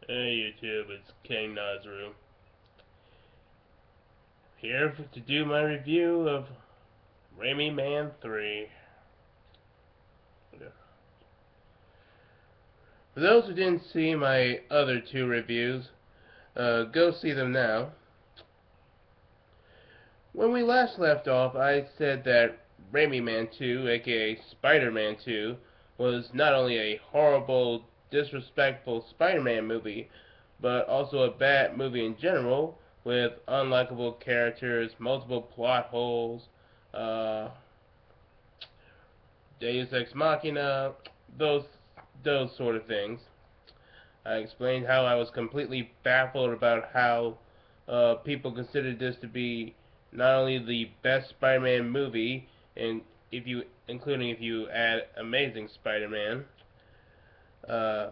Hey YouTube, it's King Nazru here to do my review of Raimiman 3. For those who didn't see my other two reviews, go see them now. When we last left off, I said that Raimiman 2, aka Spider-Man 2, was not only a horrible, disrespectful Spider-Man movie, but also a bad movie in general, with unlikable characters, multiple plot holes, uh, Deus Ex Machina, those those sort of things. I explained how I was completely baffled about how people considered this to be not only the best Spider-Man movie, and including if you add Amazing Spider-Man, uh,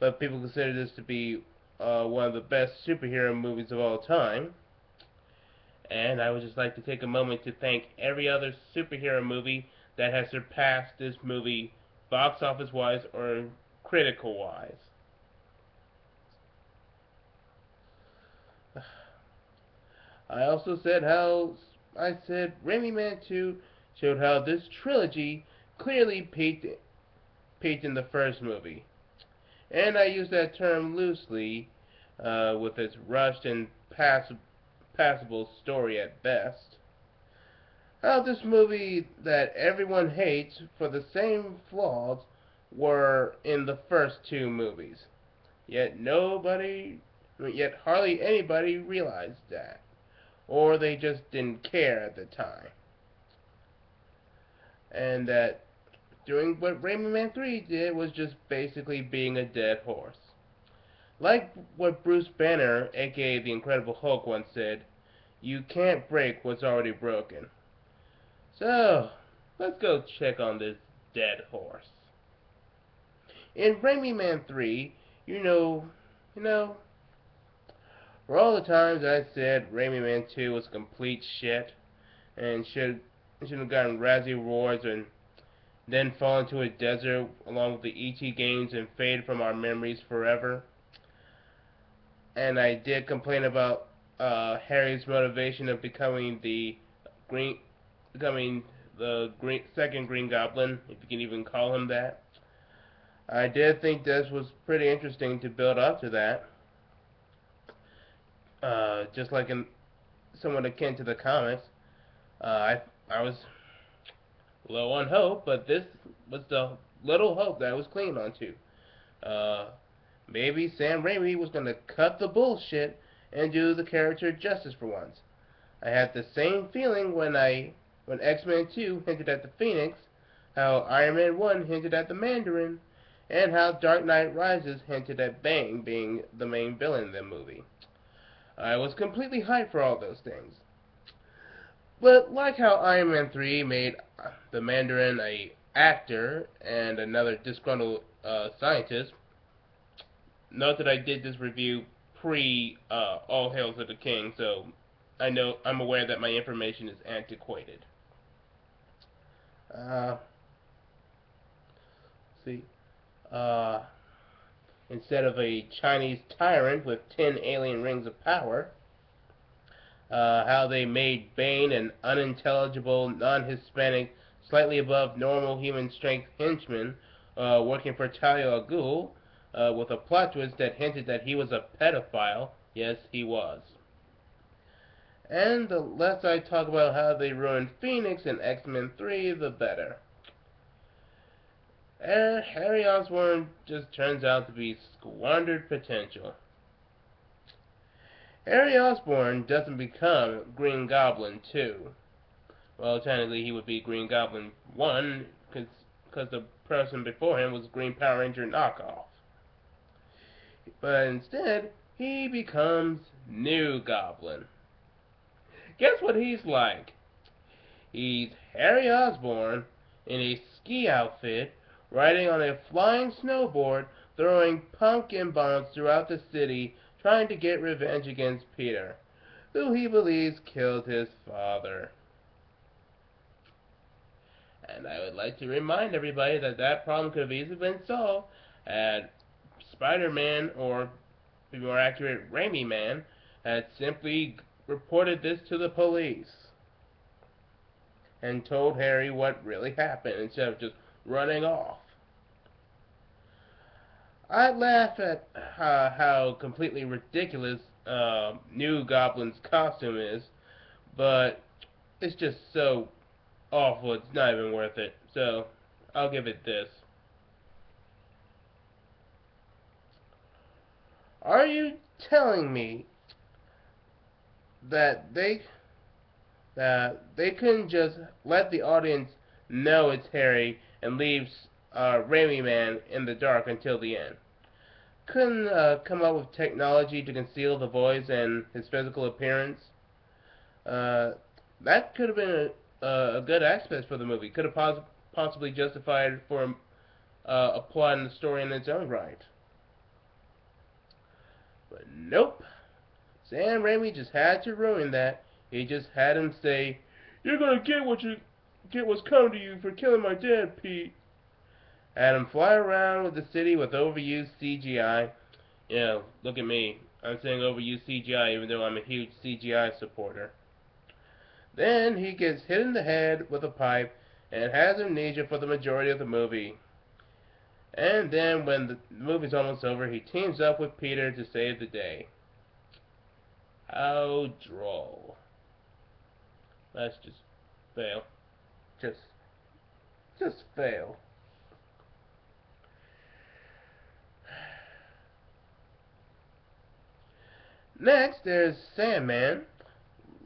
but people consider this to be one of the best superhero movies of all time. And I would just like to take a moment to thank every other superhero movie that has surpassed this movie, box office wise or critical wise. I also said Raimi Man 2 showed how this trilogy clearly peaked in the first movie. And I use that term loosely, with its rushed and passable story at best. How this movie that everyone hates for the same flaws were in the first two movies. Yet hardly anybody realized that, or they just didn't care at the time. And that doing what Raimi Man 3 did was just basically being a dead horse. Like what Bruce Banner, aka the Incredible Hulk, once said, you can't break what's already broken. So, let's go check on this dead horse. In Raimi Man 3, you know, for all the times I said Raimi Man 2 was complete shit and should have gotten Razzie Awards and then fall into a desert along with the E.T. games and fade from our memories forever. And I did complain about Harry's motivation of green, becoming second Green Goblin, if you can even call him that. I did think this was pretty interesting to build up to that, just like in somewhat akin to the comics. I was low on hope, but this was the little hope that I was clinging on to. Uh, Maybe Sam Raimi was gonna cut the bullshit and do the character justice for once. I had the same feeling when X-Men 2 hinted at the Phoenix, how Iron Man 1 hinted at the Mandarin, and how Dark Knight Rises hinted at Bane being the main villain in the movie. I was completely hyped for all those things. But like how Iron Man 3 made the Mandarin a actor and another disgruntled scientist, note that I did this review pre All Hail to the King, so I'm aware that my information is antiquated. Uh, see, uh, instead of a Chinese tyrant with 10 alien rings of power, how they made Bane an unintelligible, non-Hispanic, slightly above normal human strength henchman working for Talia al Ghul, with a plot twist that hinted that he was a pedophile. Yes, he was. And the less I talk about how they ruined Phoenix in X-Men 3, the better. Harry Osborn just turns out to be squandered potential. Harry Osborn doesn't become Green Goblin 2. Well, technically he would be Green Goblin 1, because the person before him was Green Power Ranger knockoff. But instead, he becomes New Goblin. Guess what he's like? He's Harry Osborn in a ski outfit, riding on a flying snowboard, throwing pumpkin bombs throughout the city, trying to get revenge against Peter, who he believes killed his father. And I would like to remind everybody that that problem could have easily been solved had Spider-Man or be more accurate, Raimiman, had simply reported this to the police and told Harry what really happened instead of just running off. I laugh at how completely ridiculous New Goblin's costume is, but it's just so awful, it's not even worth it. So, I'll give it this. Are you telling me that they couldn't just let the audience know it's Harry and leave Raimi Man in the dark until the end? Couldn't come up with technology to conceal the voice and his physical appearance? Uh, that could have been a good aspect for the movie. Could have possibly justified for a plot in the story in its own right. But nope. Sam Raimi just had to ruin that. He just had him say, "You're gonna get what's coming to you for killing my dad, Pete." Had him fly around with the city with overused CGI. Yeah, look at me. I'm saying overused CGI even though I'm a huge CGI supporter. Then he gets hit in the head with a pipe and has amnesia for the majority of the movie. And then when the movie's almost over, he teams up with Peter to save the day. How droll. Let's just fail. Just fail. Next, there's Sandman.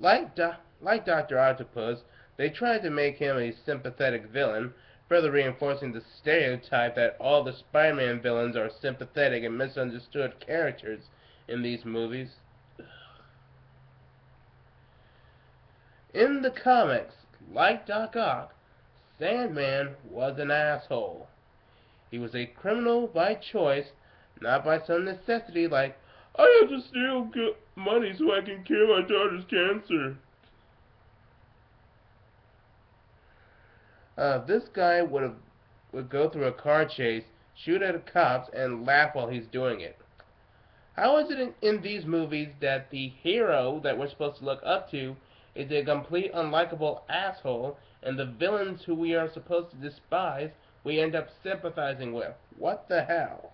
Like Dr. Octopus, they tried to make him a sympathetic villain, further reinforcing the stereotype that all the Spider-Man villains are sympathetic and misunderstood characters in these movies. In the comics, like Doc Ock, Sandman was an asshole. He was a criminal by choice, not by some necessity like, "I have to steal money so I can cure my daughter's cancer." This guy would go through a car chase, shoot at the cops, and laugh while he's doing it. How is it in these movies that the hero that we're supposed to look up to is a complete unlikable asshole, and the villains who we are supposed to despise we end up sympathizing with? What the hell?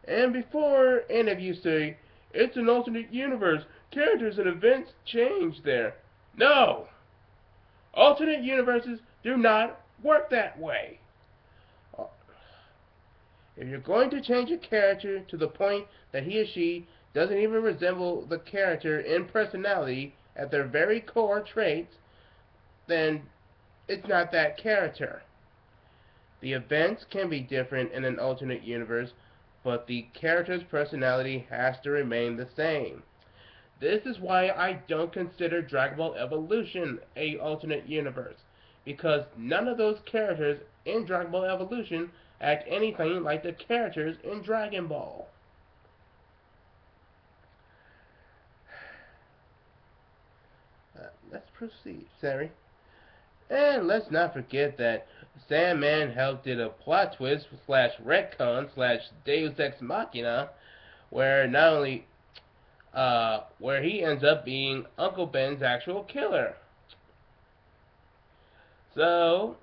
And before any of you say, "It's an alternate universe, characters and events change there." No! Alternate universes do not work that way. If you're going to change a character to the point that he or she doesn't even resemble the character in personality at their very core traits, then it's not that character. The events can be different in an alternate universe, but the character's personality has to remain the same. This is why I don't consider Dragon Ball Evolution a alternate universe, because none of those characters in Dragon Ball Evolution act anything like the characters in Dragon Ball. Let's proceed, Sari. And let's not forget that Sandman helped did a plot twist slash retcon slash Deus Ex Machina, where not only where he ends up being Uncle Ben's actual killer. So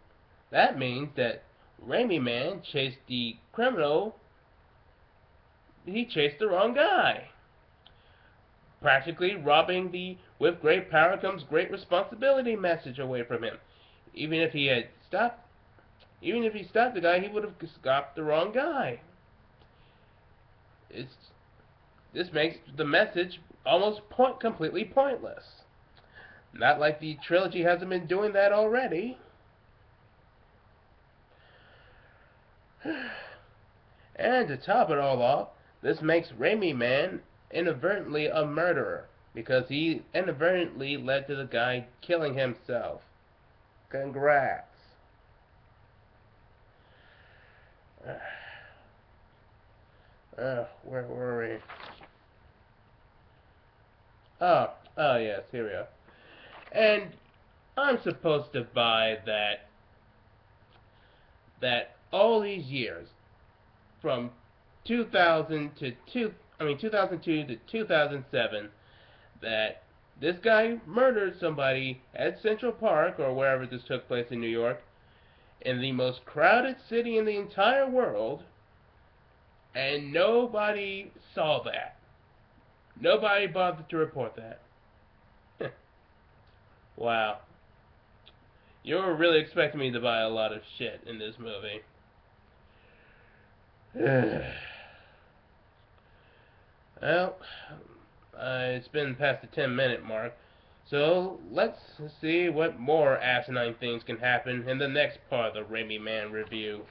that means that Raimi Man chased the criminal. He chased the wrong guy, practically robbing the "with great power comes great responsibility" message away from him. Even if he had stopped, even if he stopped the guy, he would have stopped the wrong guy. It's, this makes the message almost completely pointless. Not like the trilogy hasn't been doing that already. And to top it all off, this makes Raimi Man inadvertently a murderer, because he inadvertently led to the guy killing himself. Congrats. Where were we? Oh yes, here we are. And I'm supposed to buy that that all these years, from 2000 to 2002 to 2007, that this guy murdered somebody at Central Park or wherever this took place in New York, in the most crowded city in the entire world, and nobody saw that. Nobody bothered to report that. Wow. You were really expecting me to buy a lot of shit in this movie. Well, it's been past the 10-minute mark, so let's see what more asinine things can happen in the next part of the Raimiman review.